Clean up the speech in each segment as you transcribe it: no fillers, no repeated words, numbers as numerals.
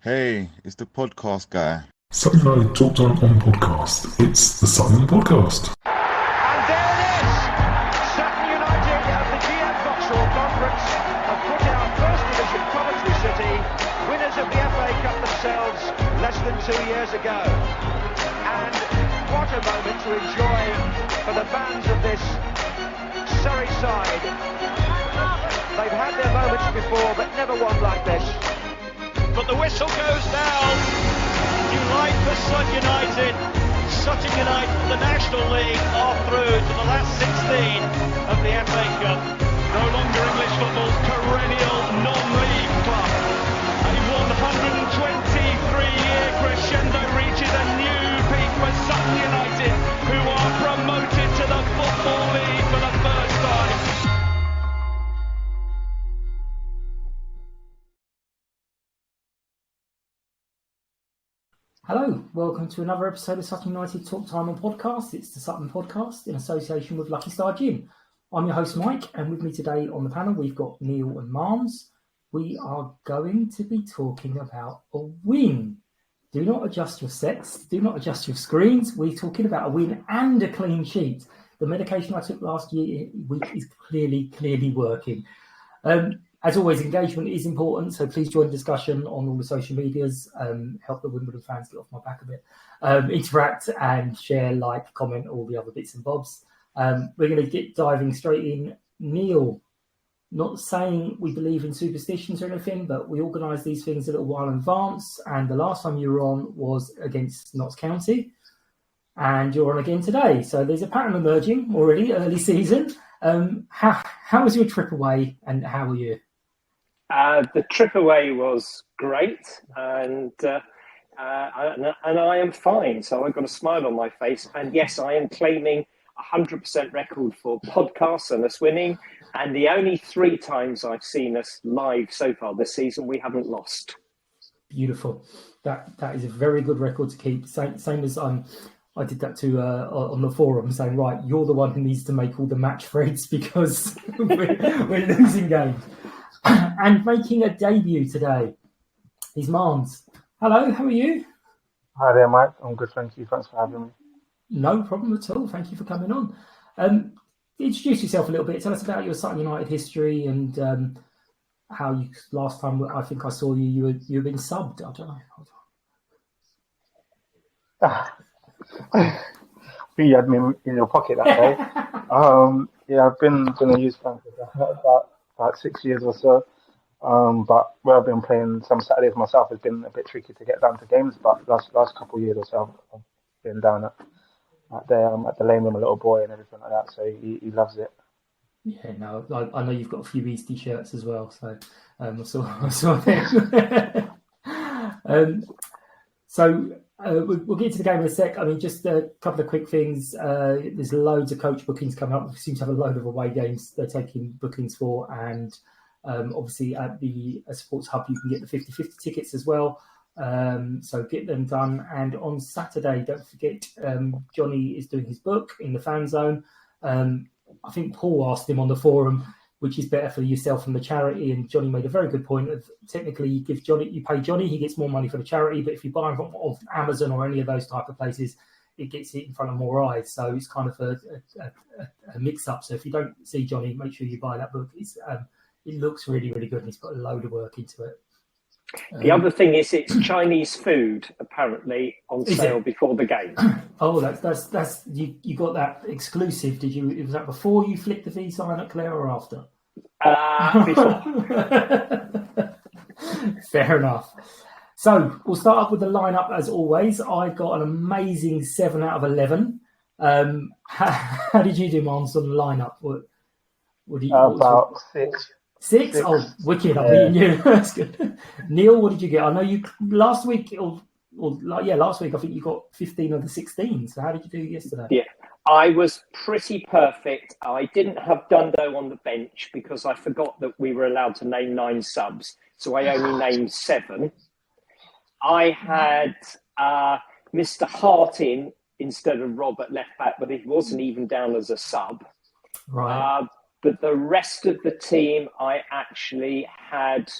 Hey, it's the podcast guy. Something I talked on podcast. It's the Sutton podcast. And there it is! Sutton United of the GM Vauxhall Conference have put out First Division Coventry City, winners of the FA Cup themselves less than 2 years ago. And what a moment to enjoy for the fans of this Surrey side. They've had their moments before, but never one like this. But the whistle goes down. Delight for Sutton United. Sutton United, the National League, are through to the last 16 of the FA Cup. No longer English football's perennial non-league club. A 123-year crescendo reaches a new peak for Sutton United, who are promoted to the Football League for the first time. Hello, welcome to another episode of Sutton United Talk Time and Podcast. It's the Sutton Podcast in association with Lucky Star Gym. I'm your host Mike, and with me today on the panel we've got Neil and Marms. We are going to be talking about a win. Do not adjust your sets, do not adjust your screens. We're talking about a win and a clean sheet. The medication I took last week is clearly working. As always, engagement is important, so please join the discussion on all the social medias. Help the Wimbledon fans get off my back a bit. Interact and share, like, comment, all the other bits and bobs. We're going to get diving straight in. Neil, not saying we believe in superstitions or anything, but we organise these things a little while in advance. And the last time you were on was against Notts County, and you're on again today. So there's a pattern emerging already, early season. How was your trip away, and how were you? The trip away was great, and I am fine. So I've got a smile on my face. And yes, I am claiming 100% record for podcasts and us winning. And the only 3 times I've seen us live so far this season, we haven't lost. Beautiful. That is a very good record to keep. Same as I did that too on the forum, saying, right, you're the one who needs to make all the match threads because we're losing games. And making a debut today is Marms. Hello, how are you? Hi there, Mike. I'm good, thank you. Thanks for having me. No problem at all. Thank you for coming on. Introduce yourself a little bit. Tell us about your Sutton United history and how you last time I think I saw you were being subbed. I don't know. I think you had me in your pocket that day. I've been a youth fan for about 6 years or so. But where I've been playing some Saturdays myself has been a bit tricky to get down to games. But last couple of years or so, I've been down at the lane with my little boy and everything like that. So he loves it. Yeah, no, I know you've got a few Eastie shirts as well. So I saw them. We'll get to the game in a sec. I mean, just a couple of quick things. There's loads of coach bookings coming up. We seem to have a load of away games they're taking bookings for. And obviously at the Sports Hub, you can get the 50-50 tickets as well. So get them done. And on Saturday, don't forget, Johnny is doing his book in the fan zone. I think Paul asked him on the forum, which is better for yourself and the charity. And Johnny made a very good point of technically you pay Johnny, he gets more money for the charity. But if you buy them off Amazon or any of those type of places, it gets it in front of more eyes. So it's kind of a mix up. So if you don't see Johnny, make sure you buy that book. It looks really, really good. And he's put a load of work into it. The other thing is it's Chinese food apparently on sale before the game. Oh, that's you got that exclusive. Did you? Was that before you flicked the V sign at Claire or after? Before. Fair enough. So we'll start up with the lineup as always. I got an amazing 7 out of 11. How did you do, Mons, on the lineup? What do you? About 6. 6? Oh, wicked! I'm beating you. That's good. Neil, what did you get? I know you last week, last week I think you got 15 of the 16. So how did you do yesterday? Yeah, I was pretty perfect. I didn't have Dundo on the bench because I forgot that we were allowed to name 9 subs, so I only named 7. I had Mr. Hart in instead of Rob at left back, but he wasn't even down as a sub. Right. But the rest of the team, I actually had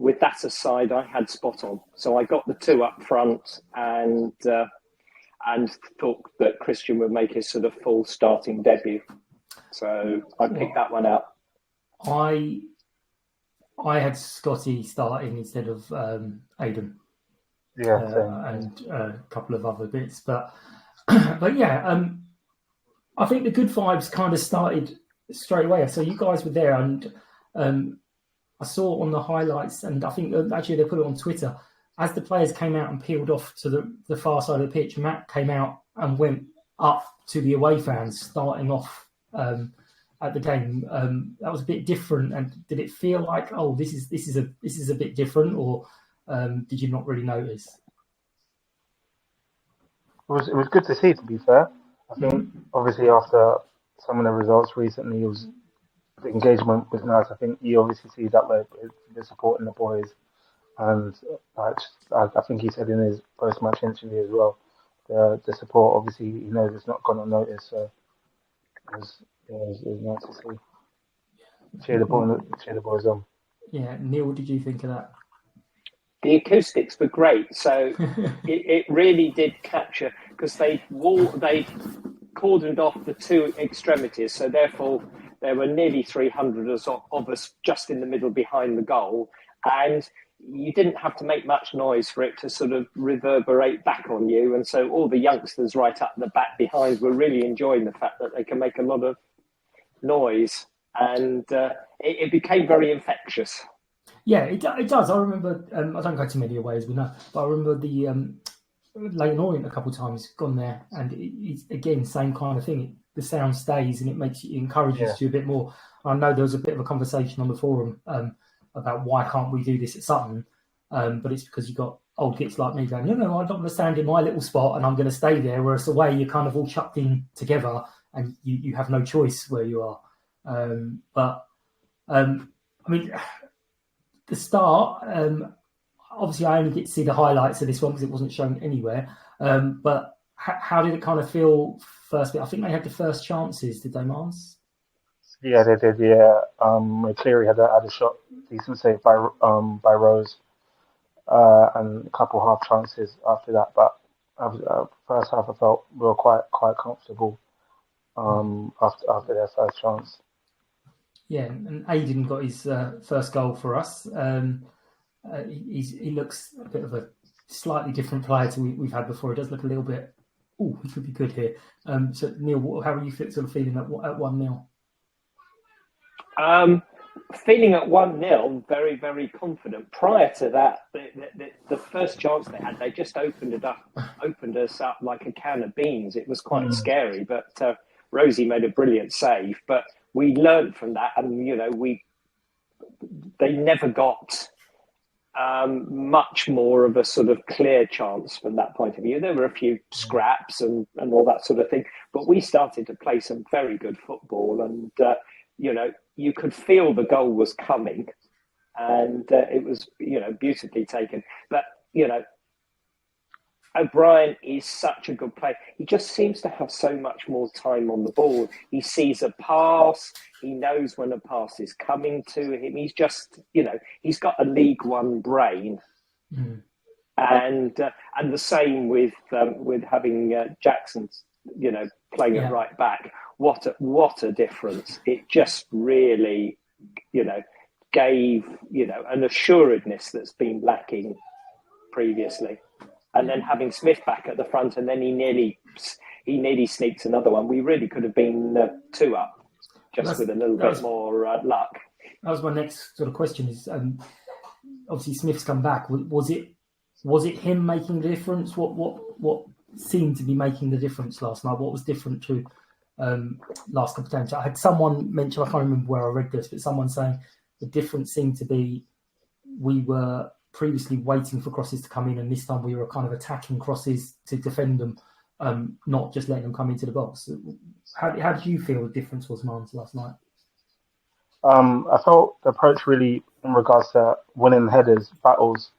with that aside, I had spot on. So I got the 2 up front and thought that Christian would make his sort of full starting debut. So I picked that one out. I had Scotty starting instead of Aidan. And a couple of other bits, but yeah, I think the good vibes kind of started straight away. So you guys were there, and I saw on the highlights, and I think actually they put it on Twitter, as the players came out and peeled off to the far side of the pitch, Matt came out and went up to the away fans starting off at the game. That was a bit different. And did it feel like, oh, this is a bit different, or did you not really notice? It was good to see, to be fair. I think obviously after some of the results recently, the engagement was nice. I think you obviously see that they're supporting the boys, and I think he said in his post-match interview as well, the support obviously he knows it's not gone unnoticed. So it was nice to see. Cheer the boys on. Yeah, Neil, what did you think of that? The acoustics were great, so it really did capture, because they'd cordoned off the 2 extremities, so therefore there were nearly 300 of us just in the middle behind the goal, and you didn't have to make much noise for it to sort of reverberate back on you, and so all the youngsters right up the back behind were really enjoying the fact that they can make a lot of noise, and it became very infectious. Yeah, it does. I remember, I don't go to many away as we know, but I remember the Leighton Orient a couple of times gone there, and it's again same kind of thing. The sound stays, and it encourages you a bit more. I know there was a bit of a conversation on the forum about why can't we do this at Sutton, but it's because you've got old gits like me going, no, I don't want to stand in my little spot, and I'm going to stay there. Whereas away, you're kind of all chucked in together, and you have no choice where you are. I mean, the start. Obviously, I only get to see the highlights of this one because it wasn't shown anywhere. But how did it kind of feel first bit? I think they had the first chances, did they, Mars? Yeah, they did. Yeah, Cleary had a shot, decent save by Rose, and a couple half chances after that. But first half, I felt we were quite comfortable after their first chance. Yeah, and Aidan got his first goal for us. He looks a bit of a slightly different player to we've had before. He does look a little bit, he could be good here. So, Neil, how are you sort of feeling at 1-0? Feeling at 1-0, very, very confident. Prior to that, the first chance they had, they just opened us up like a can of beans. It was quite scary, but Rosie made a brilliant save. But we learned from that, and they never got much more of a sort of clear chance from that point of view. There were a few scraps and all that sort of thing, but we started to play some very good football, and you could feel the goal was coming, and it was beautifully taken. But O'Brien is such a good player. He just seems to have so much more time on the ball. He sees a pass. He knows when a pass is coming to him. He's just, he's got a League One brain. And the same with having Jackson, playing at right back. What a difference! It just really, gave an assuredness that's been lacking previously. And then having Smith back at the front, and then he nearly sneaks another one. We really could have been 2 up, with a little bit more luck. That was my next sort of question. Is obviously Smith's come back. Was it him making the difference? What seemed to be making the difference last night? What was different to last couple of times? I had someone mention, I can't remember where I read this, but someone saying the difference seemed to be we were previously waiting for crosses to come in, and this time we were kind of attacking crosses to defend them, not just letting them come into the box. How did you feel the difference was, Mans, last night? I felt the approach really in regards to winning headers, battles.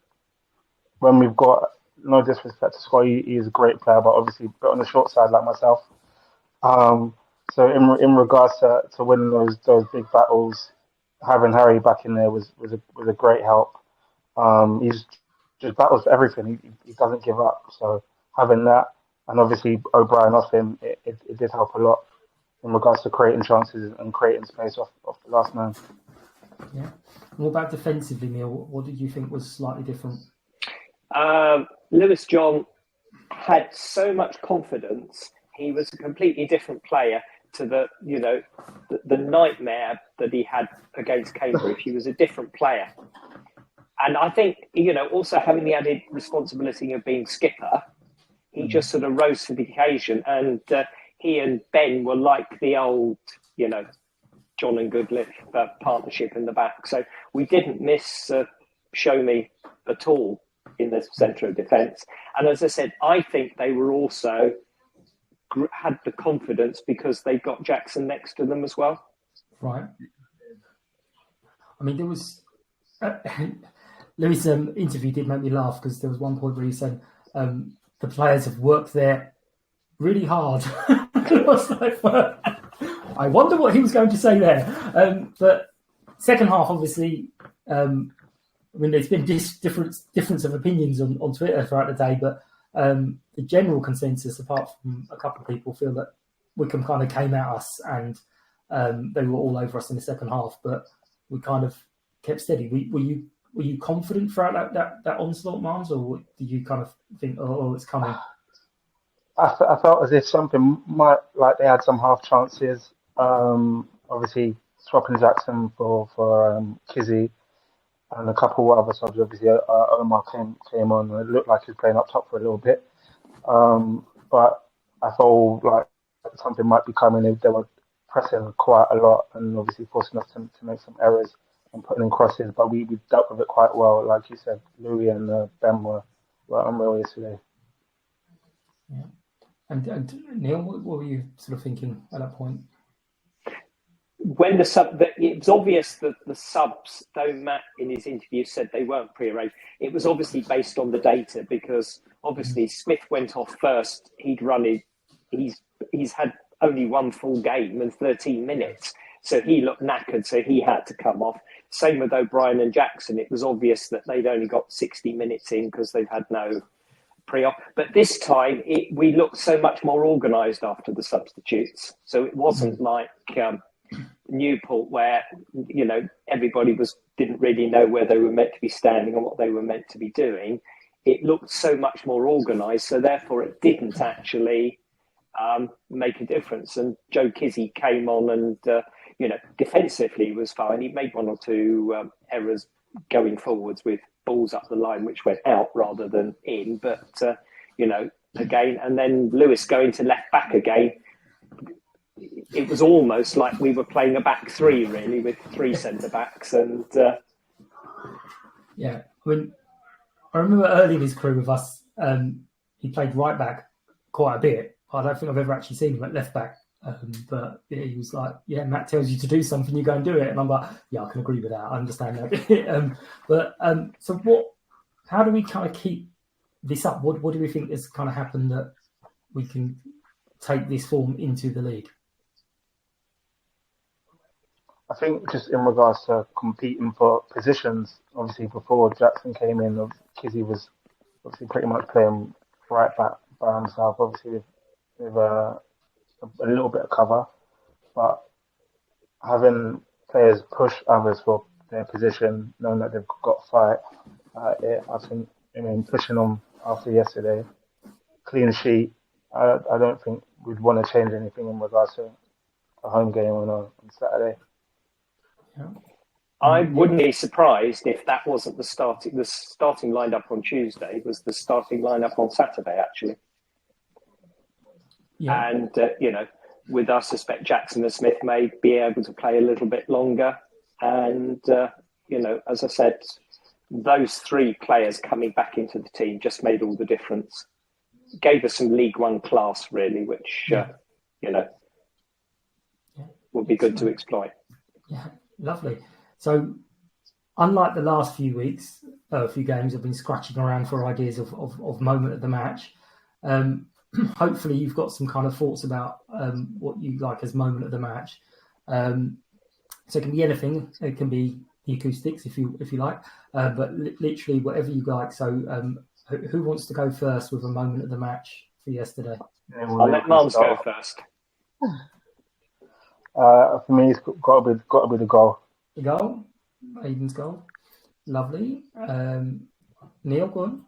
When we've got, no disrespect to Scott, he is a great player, but obviously a bit on the short side like myself. So in regards to winning those big battles, having Harry back in there was a great help. He's just battles for everything. He doesn't give up. So having that, and obviously O'Brien off him, it did help a lot in regards to creating chances and creating space off the last man. Yeah. What about defensively, Neil? What did you think was slightly different? Lewis John had so much confidence. He was a completely different player to the nightmare that he had against Cambridge. He was a different player. And I think, also having the added responsibility of being skipper, he just sort of rose to the occasion. And he and Ben were like the old, John and Goodliff partnership in the back. So we didn't miss Show Me at all in the centre of defence. And as I said, I think they were also had the confidence because they got Jackson next to them as well. Right. I mean, there was... Lewis' interview did make me laugh because there was one point where he said the players have worked there really hard. I was like, well, I wonder what he was going to say there. But second half, obviously, there's been difference of opinions on Twitter throughout the day, but the general consensus, apart from a couple of people, feel that Wickham kind of came at us and they were all over us in the second half, but we kind of kept steady. Were you confident throughout that onslaught, Miles, or did you kind of think, oh, it's coming? I felt as if something might, like they had some half chances. Obviously, swapping Jackson for Kizzy and a couple of other subs. Obviously, Omar came on and it looked like he was playing up top for a little bit. But I felt like something might be coming. They were pressing quite a lot and obviously forcing us to make some errors and putting in crosses, but we dealt with it quite well. Like you said, Louis and Ben were unreal yesterday. Yeah. And Neil, what were you sort of thinking at that point? When it was obvious that the subs, though Matt in his interview said they weren't prearranged, it was obviously based on the data because obviously Smith went off first. He's had only one full game and 13 minutes. So he looked knackered, so he had to come off. Same with O'Brien and Jackson. It was obvious that they'd only got 60 minutes in because they've had no pre-op. But this time, we looked so much more organised after the substitutes. So it wasn't like Newport where, everybody didn't really know where they were meant to be standing and what they were meant to be doing. It looked so much more organised. So therefore, it didn't actually make a difference. And Joe Kizzy came on and... defensively was fine. He made one or two errors going forwards with balls up the line, which went out rather than in. But, again, and then Lewis going to left back again. It was almost like we were playing a back three, really, with three centre backs. And yeah, I remember early in his career with us, he played right back quite a bit. I don't think I've ever actually seen him at left back. But yeah, he was like, yeah, Matt tells you to do something, you go and do it. And I'm like, yeah, I can agree with that. I understand that. So how do we kind of keep this up? What do we think has kind of happened that we can take this form into the league? I think just in regards to competing for positions, obviously before Jackson came in, Kizzy was obviously pretty much playing right back by himself, obviously with a little bit of cover, but having players push others for their position, knowing that they've got fight, I think, pushing on after yesterday, clean sheet, I don't think we'd want to change anything in regards to a home game on Saturday. Yeah. I wouldn't be surprised if that wasn't the starting lineup on Tuesday, was the starting lineup on Saturday, actually. Yeah. And, with us, I suspect Jackson and Smith may be able to play a little bit longer. And, as I said, those three players coming back into the team just made all the difference. Gave us some League One class, really, which, will be good to exploit. Yeah, lovely. So, unlike the last few weeks, a few games, I've been scratching around for ideas of moment of the match. Hopefully you've got some kind of thoughts about what you like as moment of the match. So it can be anything. It can be the acoustics if you like, but literally whatever you like. So who wants to go first with a moment of the match for yesterday? I'll let Mons go first. For me, it's got to be the goal. The goal, Aiden's goal, lovely. Neil, go on.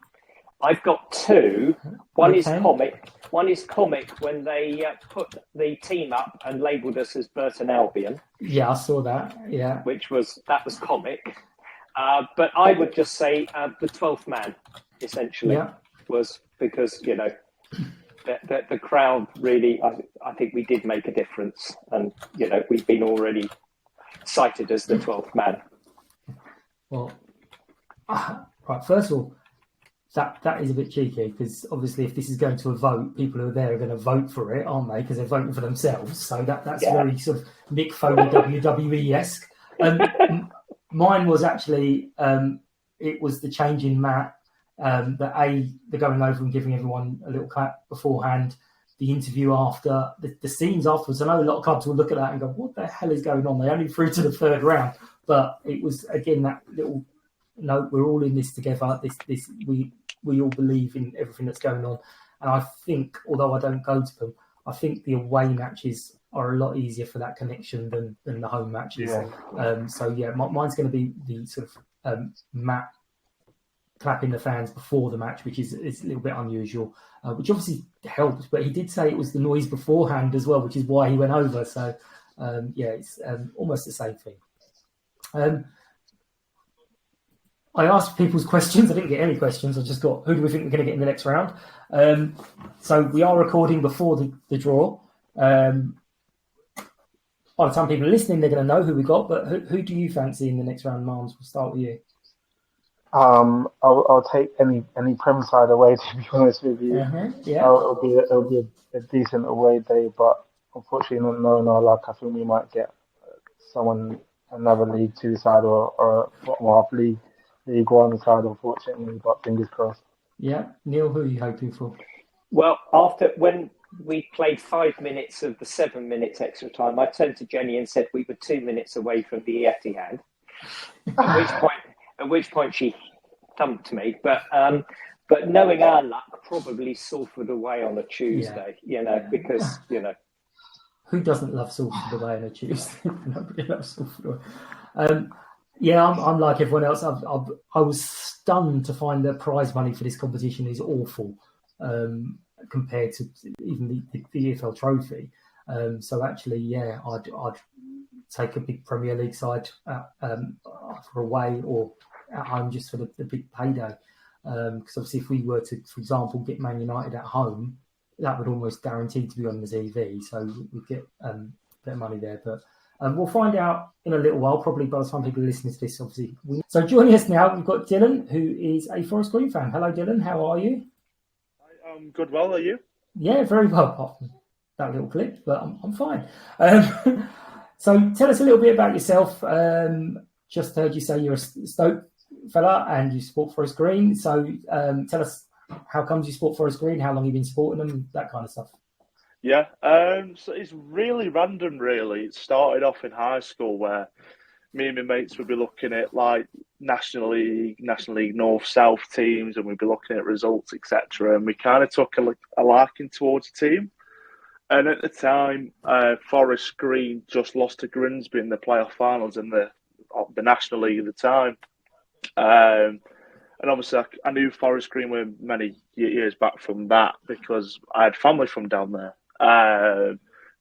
I've got two. One Okay. is comic. One is comic when they put the team up and labelled us as Burton Albion. Yeah, I saw that. Yeah, That was comic. But I would just say the 12th man, essentially, was because, the crowd really, I think we did make a difference. And, we've been already cited as the 12th man. Well, right, first of all, that is a bit cheeky because obviously if this is going to a vote, people who are there are going to vote for it, aren't they? Because they're voting for themselves. So that's very sort of Mick Foley WWE-esque. Mine was actually, it was the change in Matt, the going over and giving everyone a little clap beforehand, the interview after, the scenes afterwards. I know a lot of clubs will look at that and go, what the hell is going on? They only through to the third round. But it was, again, that little, no, we're all in this together. We all believe in everything that's going on. And I think, although I don't go to them, I think the away matches are a lot easier for that connection than the home matches. Yeah. Mine's going to be the sort of Matt clapping the fans before the match, which is a little bit unusual, which obviously helps. But he did say it was the noise beforehand as well, which is why he went over. So, it's almost the same thing. I asked people's questions. I didn't get any questions. I just got, who do we think we're going to get in the next round? So we are recording before the draw. By the time people are listening, they're going to know who we got. But who do you fancy in the next round, Marms? We'll start with you. I'll take any Prem side away, to be honest with you. Yeah. It'll be a decent away day, but unfortunately, not knowing our luck, I think we might get another League Two side or half League One side, unfortunately, but fingers crossed. Yeah. Neil, who are you hoping for? Well, when we played 5 minutes of the 7 minutes extra time, I turned to Jenny and said we were 2 minutes away from the Etihad. At which point she thumped me. But knowing our luck, probably Salford away on a Tuesday. Because. Who doesn't love Salford away on a Tuesday? Nobody loves Salford away. I'm like everyone else. I was stunned to find the prize money for this competition is awful compared to even the EFL trophy. So actually, I'd take a big Premier League side for away or at home just for the big payday. Because obviously, if we were to, for example, get Man United at home, that would almost guarantee to be on the TV. So we'd get a bit of money there, but. We'll find out in a little while, probably by the time people listen to this, obviously. So joining us now, we've got Dylan, who is a Forest Green fan. Hello, Dylan. How are you? I'm good. Well, are you? Yeah, very well, apart from that little clip, but I'm fine. So tell us a little bit about yourself. Just heard you say you're a Stoke fella and you support Forest Green. So tell us how comes you support Forest Green, how long you've been supporting them, that kind of stuff. Yeah, so it's really random, really. It started off in high school where me and my mates would be looking at like National League North-South teams and we'd be looking at results, etc. And we kind of took a liking towards the team. And at the time, Forest Green just lost to Grimsby in the playoff finals in the National League at the time. And obviously, I knew Forest Green were many years back from that because I had family from down there.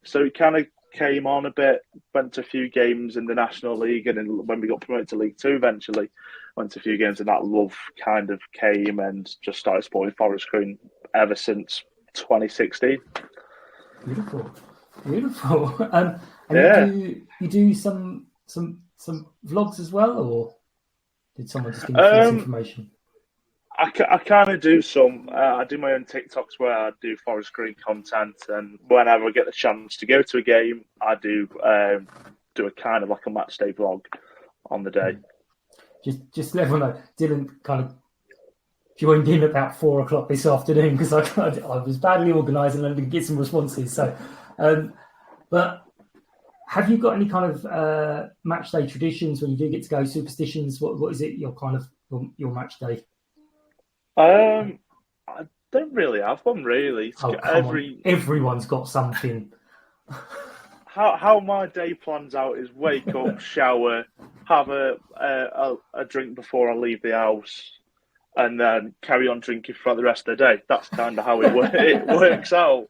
So it kind of came on a bit, went to a few games in the National League, and then when we got promoted to League Two eventually, went to a few games, and that love kind of came and just started supporting Forest Green ever since 2016. Beautiful. And you do some vlogs as well, or did someone just give you false information? I kind of do some. I do my own TikToks where I do Forest Green content, and whenever I get the chance to go to a game, I do a kind of like a match day vlog on the day. Just let everyone know, Dylan kind of joined in about 4:00 this afternoon because I was badly organised and I didn't get some responses. So, but Have you got any kind of match day traditions when you do get to go? Superstitions? What is it? Your kind of your match day? I don't really have one really. Oh, come on. Everyone's got something. How my day plans out is wake up, shower, have a drink before I leave the house, and then carry on drinking throughout the rest of the day. That's kind of how it works out.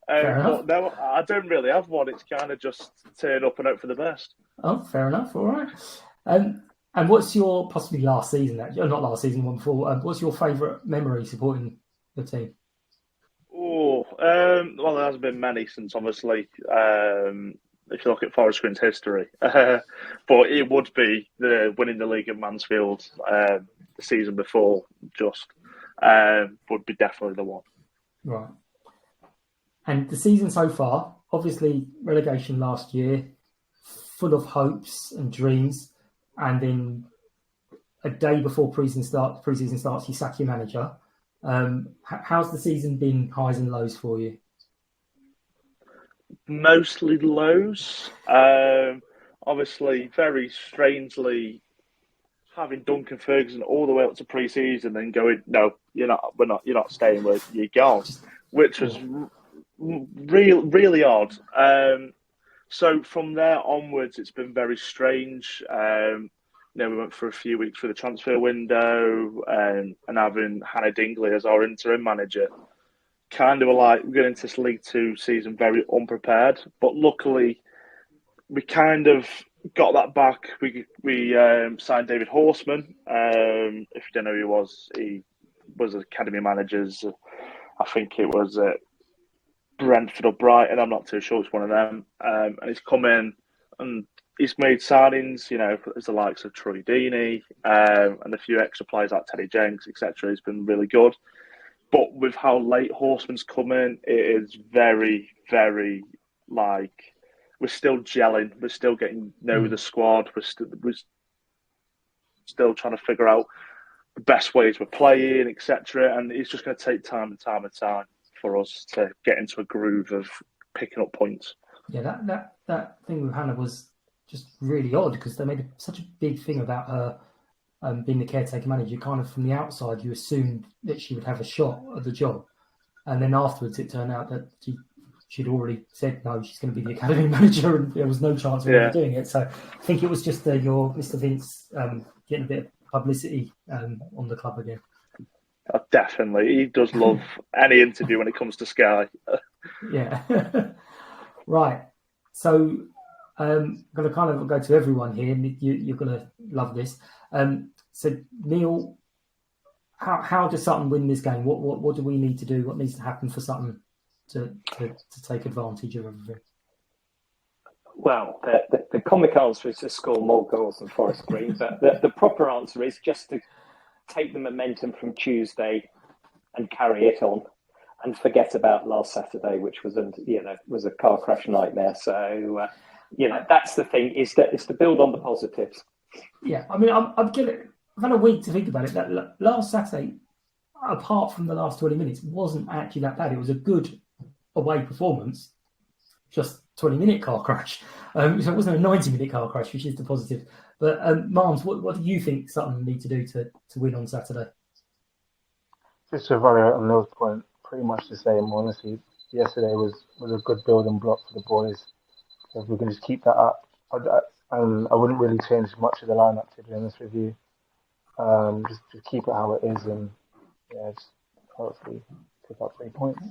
But no, I don't really have one. It's kind of just turn up and hope for the best. Oh, fair enough. All right. And what's your possibly last season? Not last season, one before. What's your favourite memory supporting the team? Oh, well, there hasn't been many since obviously. If you look at Forest Green's history, but it would be the winning the league at Mansfield the season before. Would be definitely the one. Right. And the season so far, obviously relegation last year, full of hopes and dreams, and then a day before pre-season starts, you sack your manager. How's the season been, highs and lows for you? Mostly lows. Obviously, very strangely, having Duncan Ferguson all the way up to pre-season and going, no, you're not staying with, you're gone, which was really odd. So from there onwards, it's been very strange. We went for a few weeks through the transfer window, and having Hannah Dingley as our interim manager, kind of like we're going into this League Two season very unprepared. But luckily, we kind of got that back. We signed David Horseman. If you don't know who he was academy managers. I think it was Brentford or Brighton. I'm not too sure. It's one of them. And he's come in and he's made signings, as the likes of Troy Deeney and a few extra players like Teddy Jenks, etc. He's been really good. But with how late Horseman's come in, it is very, very we're still gelling. We're still getting to know the squad. We're still trying to figure out the best ways we're playing, etc. And it's just going to take time and time for us to get into a groove of picking up points. Yeah, that thing with Hannah was just really odd because they made such a big thing about her being the caretaker manager. Kind of from the outside, you assumed that she would have a shot at the job, and then afterwards it turned out that she'd already said no, she's going to be the academy manager, and there was no chance of her doing it. So I think it was just your Mr. Vince getting a bit of publicity on the club again. Oh, definitely, he does love any interview when it comes to Sky. Yeah, right. So I'm going to kind of go to everyone here, and you're going to love this. So Neil, how does Sutton win this game? What do we need to do? What needs to happen for Sutton to take advantage of everything? Well, the comic answer is to score more goals than Forest Green, but the proper answer is just to take the momentum from Tuesday and carry it on, and forget about last Saturday, which was a car crash nightmare. So that's the thing, is to build on the positives. Yeah, I mean, I've had a week to think about it. That last Saturday, apart from the last 20 minutes, wasn't actually that bad. It was a good away performance, just 20-minute car crash. So it wasn't a 90-minute car crash, which is the positive. But Marms, what do you think Sutton need to do to win on Saturday? Just to evaluate on Neil's point, pretty much the same. Honestly, yesterday was a good building block for the boys. So if we can just keep that up, and I wouldn't really change much of the lineup, to be honest with you. Just keep it how it is, and just hopefully pick up 3 points.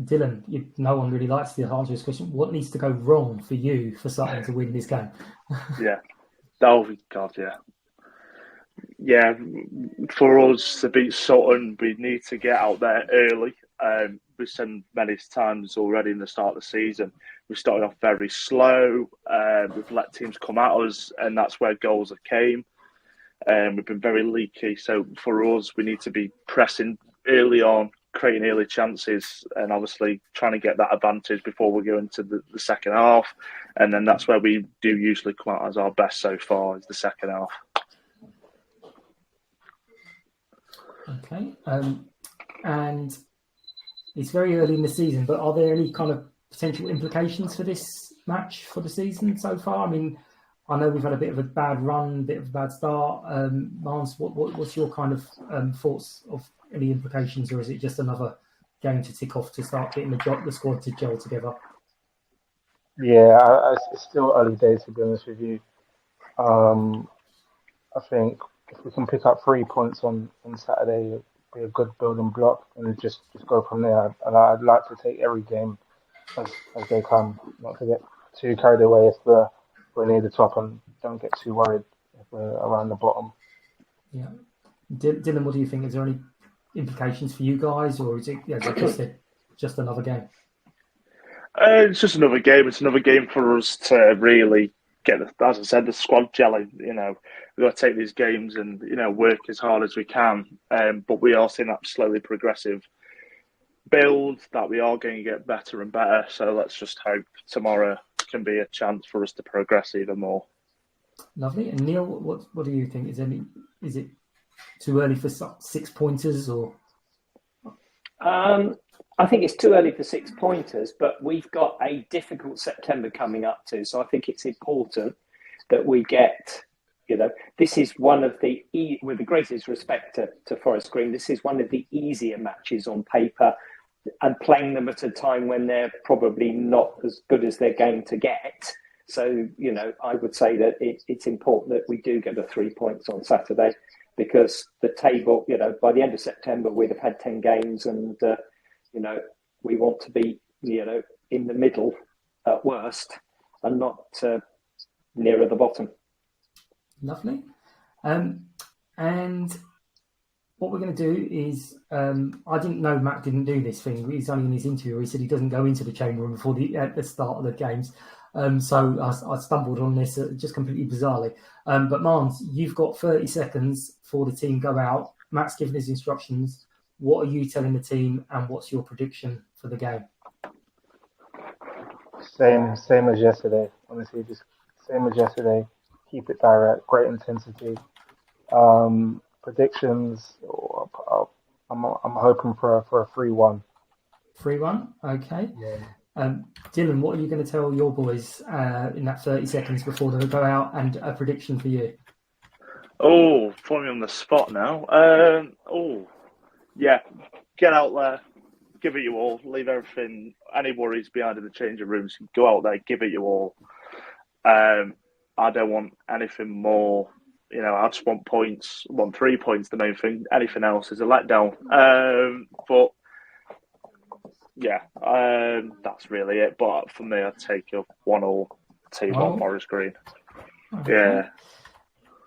Dylan, no one really likes to answer this question. What needs to go wrong for you for Sutton to win this game? Yeah. Oh, God, yeah. Yeah, for us to beat Sutton, we need to get out there early. We've said many times already in the start of the season, we started off very slow. We've let teams come at us, and that's where goals have came. We've been very leaky. So for us, we need to be pressing early on, creating early chances, and obviously trying to get that advantage before we go into the second half. And then that's where we do usually come out as our best so far, is the second half. Okay. And it's very early in the season, but are there any kind of potential implications for this match for the season so far? I mean, I know we've had a bit of a bad run, bit of a bad start. Mans, what's your kind of thoughts of any implications, or is it just another game to tick off to start getting the squad to gel together? Yeah, it's still early days, to be honest with you. I think if we can pick up 3 points on Saturday, it'd be a good building block, and just go from there. And I'd like to take every game as they come, not to get too carried away if we're near the top, and don't get too worried if we're around the bottom. Yeah. Dylan, what do you think? Is there any implications for you guys, or is it just another game? It's just another game. It's another game for us to really get, as I said, the squad gelling. You know, we've got to take these games and, you know, work as hard as we can. But we are seeing that slowly progressive build, that we are going to get better and better. So let's just hope tomorrow can be a chance for us to progress even more. Lovely. And Neil, what do you think? Is it too early for 6 pointers, or? I think it's too early for 6 pointers, but we've got a difficult September coming up too. So I think it's important that we get, you know, this is one of the, with the greatest respect to Forest Green, this is one of the easier matches on paper, and playing them at a time when they're probably not as good as they're going to get. So, you know, I would say that it's important that we do get the 3 points on Saturday, because the table, you know, by the end of September, we'd have had 10 games, and, you know, we want to be, you know, in the middle at worst, and not nearer the bottom. Lovely. And what we're going to do is, I didn't know Matt didn't do this thing. He's only in his interview. He said he doesn't go into the change room before the start of the games. So I stumbled on this just completely bizarrely. But Mans, you've got 30 seconds for the team go out. Matt's given his instructions. What are you telling the team, and what's your prediction for the game? Same as yesterday. Honestly, just same as yesterday. Keep it direct, great intensity. Predictions. I'm hoping for a 3-1. 3-1. Okay. Yeah. Dylan, what are you going to tell your boys in that 30 seconds before they go out, and a prediction for you? Oh, put me on the spot now. Yeah, get out there, give it you all, leave everything, any worries behind in the changing rooms, go out there, give it you all. I don't want anything more, you know, I just want points, want 3 points, the main thing. Anything else is a letdown. But yeah, that's really it. But for me, I'd take a 1-1 team on Forest Green. Okay. Yeah.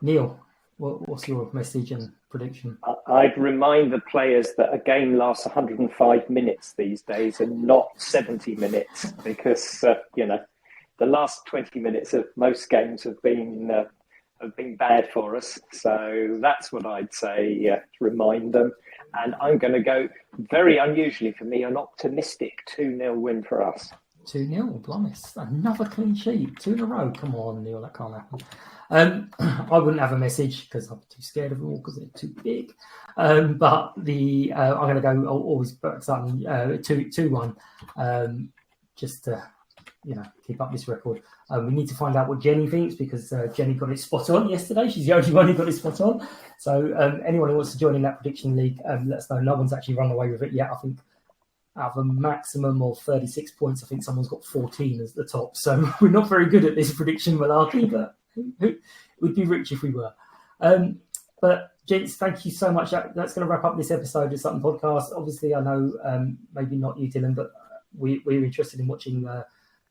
Neil, what's your message and prediction? I'd remind the players that a game lasts 105 minutes these days, and not 70 minutes, because you know, the last 20 minutes of most games have been bad for us. So that's what I'd say. Remind them, and I'm going to go, very unusually for me, an optimistic 2-0 win for us. 2-0, blimey, another clean sheet, 2 in a row. Come on, Neil, that can't happen. I wouldn't have a message because I'm too scared of them all because they're too big. But I'm going to go always Sutton 2-1, just to, you know, keep up this record. We need to find out what Jenny thinks, because Jenny got it spot on yesterday. She's the only one who got it spot on. So anyone who wants to join in that prediction league, let us know. No one's actually run away with it yet. I think out of a maximum of 36 points, I think someone's got 14 as the top. So we're not very good at this prediction malarkey, but we'd be rich if we were. But gents, thank you so much. That's going to wrap up this episode of Sutton Podcast. Obviously, I know maybe not you, Dylan, but we're interested in watching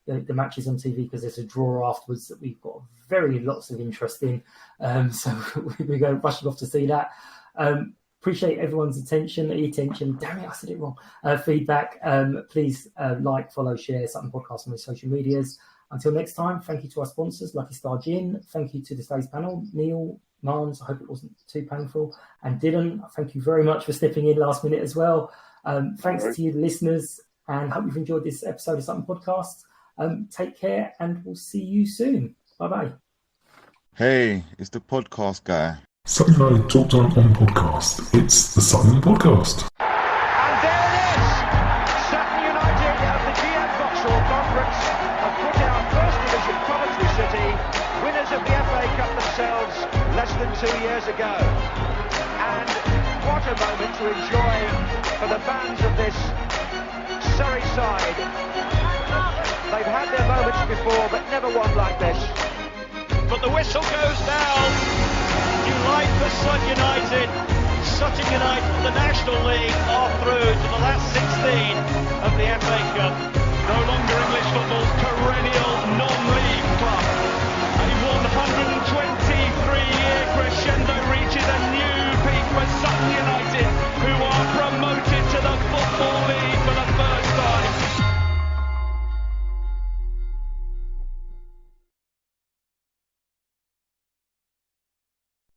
the matches on TV, because there's a draw afterwards that we've got very lots of interest in. So we're going rushing off to see that. Appreciate everyone's attention. Damn it, I said it wrong. Feedback. Please like, follow, share Sutton Podcast on the social medias. Until next time, thank you to our sponsors, Lucky Star Gin. Thank you to the today's panel, Neil, Mans. I hope it wasn't too painful. And Dylan, thank you very much for stepping in last minute as well. Thanks to you, the listeners, and hope you've enjoyed this episode of Sutton Podcast. Take care, and we'll see you soon. Bye-bye. Hey, it's the podcast guy. Sutton United Talk Time on podcast. It's the Sutton Podcast. And there it is! Sutton United out of the GM Vauxhall than 2 years ago. And what a moment to enjoy for the fans of this Surrey side. They've had their moments before, but never one like this. But the whistle goes now. Delight for Sutton United. Sutton United from the National League are through to the last 16 of the FA Cup. No longer English football